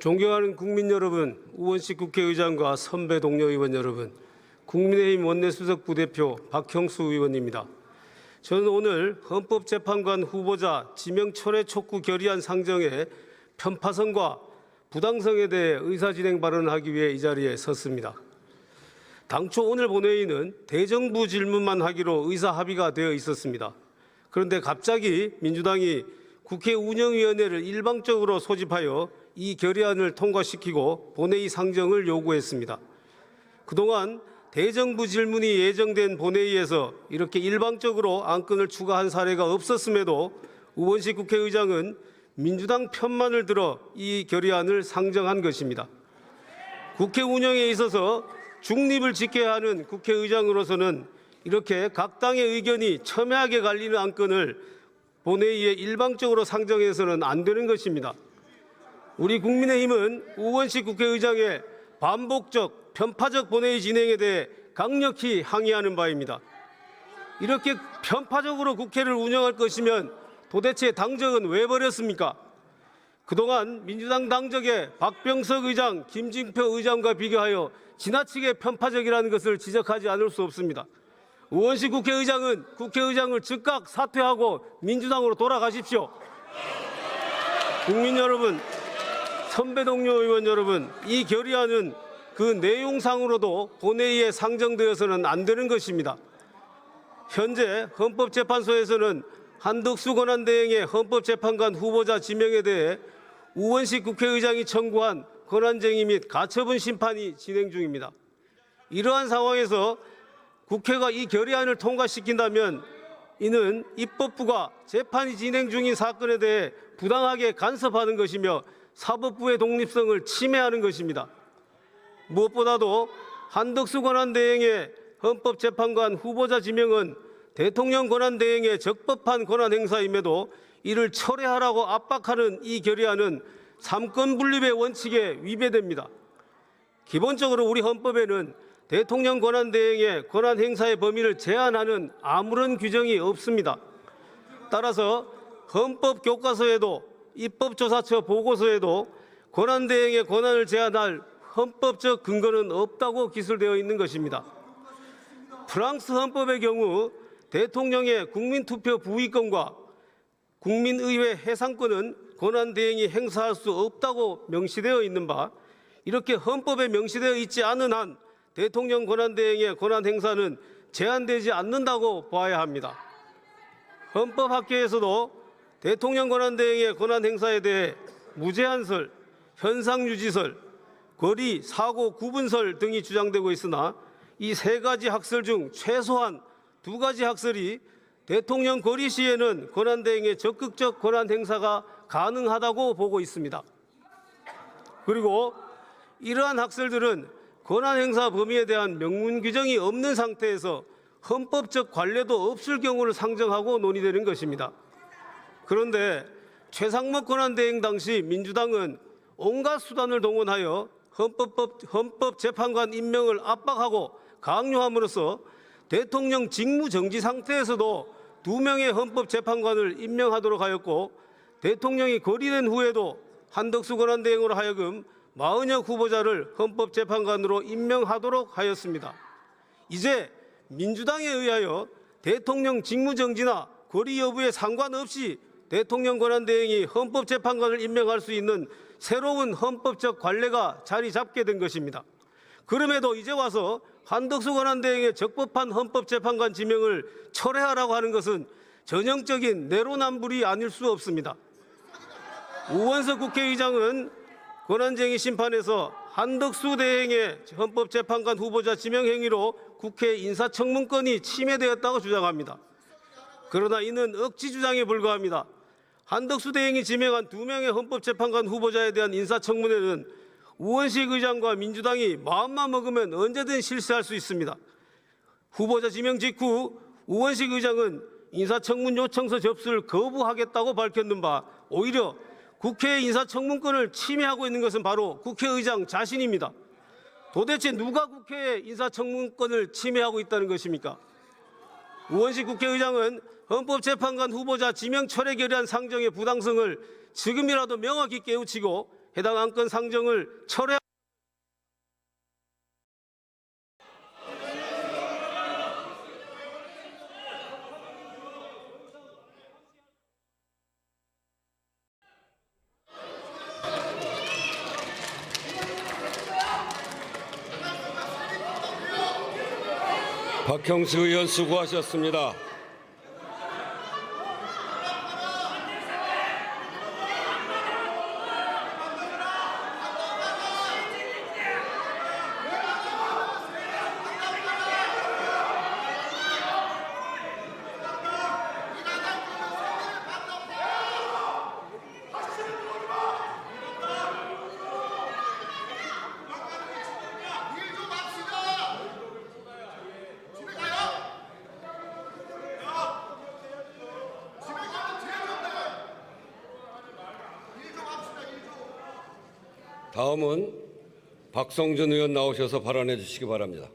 존경하는 국민 여러분, 우원식 국회의장과 선배 동료 의원 여러분, 국민의힘 원내수석 부대표 박형수 의원입니다. 저는 오늘 헌법재판관 후보자 지명 철회 촉구 결의안 상정의 편파성과 부당성에 대해 의사진행 발언을 하기 위해 이 자리에 섰습니다. 당초 오늘 본회의는 대정부 질문만 하기로 의사합의가 되어 있었습니다. 그런데 갑자기 민주당이 국회 운영위원회를 일방적으로 소집하여 이 결의안을 통과시키고 본회의 상정을 요구했습니다. 그동안 대정부 질문이 예정된 본회의에서 이렇게 일방적으로 안건을 추가한 사례가 없었음에도 우원식 국회의장은 민주당 편만을 들어 이 결의안을 상정한 것입니다. 국회 운영에 있어서 중립을 지켜야 하는 국회의장으로서는 이렇게 각 당의 의견이 첨예하게 갈리는 안건을 본회의에 일방적으로 상정해서는 안 되는 것입니다. 우리 국민의힘은 우원식 국회의장의 반복적, 편파적 본회의 진행에 대해 강력히 항의하는 바입니다. 이렇게 편파적으로 국회를 운영할 것이면 도대체 당적은 왜 버렸습니까? 그동안 민주당 당적의 박병석 의장, 김진표 의장과 비교하여 지나치게 편파적이라는 것을 지적하지 않을 수 없습니다. 우원식 국회의장은 국회의장을 즉각 사퇴하고 민주당으로 돌아가십시오. 국민 여러분, 선배 동료 의원 여러분, 이 결의안은 그 내용상으로도 본회의에 상정되어서는 안 되는 것입니다. 현재 헌법재판소에서는 한덕수 권한대행의 헌법재판관 후보자 지명에 대해 우원식 국회의장이 청구한 권한쟁의 및 가처분 심판이 진행 중입니다. 이러한 상황에서 국회가 이 결의안을 통과시킨다면 이는 입법부가 재판이 진행 중인 사건에 대해 부당하게 간섭하는 것이며 사법부의 독립성을 침해하는 것입니다. 무엇보다도 한덕수 권한대행의 헌법재판관 후보자 지명은 대통령 권한대행의 적법한 권한행사임에도 이를 철회하라고 압박하는 이 결의안은 삼권 분립의 원칙에 위배됩니다. 기본적으로 우리 헌법에는 대통령 권한대행의 권한행사의 범위를 제한하는 아무런 규정이 없습니다. 따라서 헌법교과서에도 입법조사처 보고서에도 권한대행의 권한을 제한할 헌법적 근거는 없다고 기술되어 있는 것입니다. 프랑스 헌법의 경우 대통령의 국민투표 부의권과 국민의회 해상권은 권한대행이 행사할 수 없다고 명시되어 있는 바, 이렇게 헌법에 명시되어 있지 않은 한 대통령 권한대행의 권한 행사는 제한되지 않는다고 봐야 합니다. 헌법학계에서도 대통령 권한대행의 권한 행사에 대해 무제한설, 현상유지설, 거리, 사고, 구분설 등이 주장되고 있으나 이 세 가지 학설 중 최소한 두 가지 학설이 대통령 거리 시에는 권한대행의 적극적 권한 행사가 가능하다고 보고 있습니다. 그리고 이러한 학설들은 권한 행사 범위에 대한 명문 규정이 없는 상태에서 헌법적 관례도 없을 경우를 상정하고 논의되는 것입니다. 그런데 최상목 권한대행 당시 민주당은 온갖 수단을 동원하여 헌법재판관 임명을 압박하고 강요함으로써 대통령 직무 정지 상태에서도 2명의 헌법재판관을 임명하도록 하였고, 대통령이 거리된 후에도 한덕수 권한대행으로 하여금 40여 후보자를 헌법재판관으로 임명하도록 하였습니다. 이제 민주당에 의하여 대통령 직무정지나 거리 여부에 상관없이 대통령 권한대행이 헌법재판관을 임명할 수 있는 새로운 헌법적 관례가 자리 잡게 된 것입니다. 그럼에도 이제 와서 한덕수 권한대행의 적법한 헌법재판관 지명을 철회하라고 하는 것은 전형적인 내로남불이 아닐 수 없습니다. 우원석 국회의장은 권한쟁의 심판에서 한덕수 대행의 헌법재판관 후보자 지명 행위로 국회 인사청문권이 침해되었다고 주장합니다. 그러나 이는 억지 주장에 불과합니다. 한덕수 대행이 지명한 2명의 헌법재판관 후보자에 대한 인사청문회는 우원식 의장과 민주당이 마음만 먹으면 언제든 실시할 수 있습니다. 후보자 지명 직후 우원식 의장은 인사청문 요청서 접수를 거부하겠다고 밝혔는 바, 오히려 국회의 인사청문권을 침해하고 있는 것은 바로 국회의장 자신입니다. 도대체 누가 국회의 인사청문권을 침해하고 있다는 것입니까? 우원식 국회의장은 헌법재판관 후보자 지명 철회 결의안 상정의 부당성을 지금이라도 명확히 깨우치고 해당 안건 상정을 철회. 박형수 의원 수고하셨습니다. 다음은 박성준 의원 나오셔서 발언해 주시기 바랍니다.